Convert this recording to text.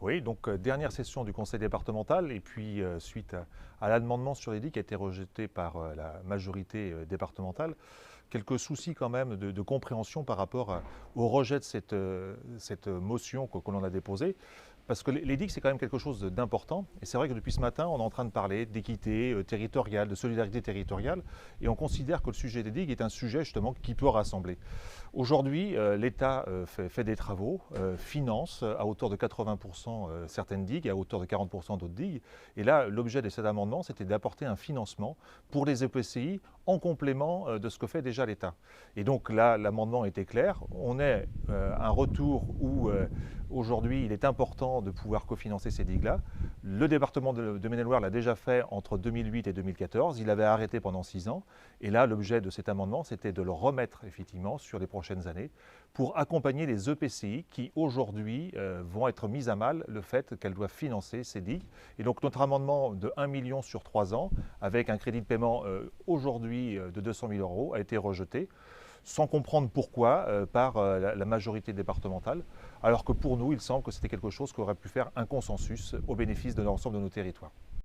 Oui, donc dernière session du conseil départemental et puis suite à l'amendement sur les digues qui a été rejeté par la majorité départementale, quelques soucis quand même de compréhension par rapport au rejet de cette motion que l'on a déposée. Parce que les digues, c'est quand même quelque chose d'important. Et c'est vrai que depuis ce matin, on est en train de parler d'équité territoriale, de solidarité territoriale. Et on considère que le sujet des digues est un sujet justement qui peut rassembler. Aujourd'hui, l'État fait des travaux, finance à hauteur de 80% certaines digues et à hauteur de 40% d'autres digues. Et là, l'objet de cet amendement, c'était d'apporter un financement pour les EPCI en complément de ce que fait déjà l'État. Et donc là, l'amendement était clair. On est à un retour où aujourd'hui, il est important de pouvoir cofinancer ces digues-là. Le département de Maine-et-Loire l'a déjà fait entre 2008 et 2014. Il avait arrêté pendant 6 ans. Et là, l'objet de cet amendement, c'était de le remettre effectivement sur les prochaines années pour accompagner les EPCI qui aujourd'hui vont être mis à mal le fait qu'elles doivent financer ces digues. Et donc notre amendement de 1 million sur 3 ans, avec un crédit de paiement aujourd'hui de 200 000 euros, a été rejeté sans comprendre pourquoi par la majorité départementale, alors que pour nous, il semble que c'était quelque chose qui aurait pu faire un consensus au bénéfice de l'ensemble de nos territoires.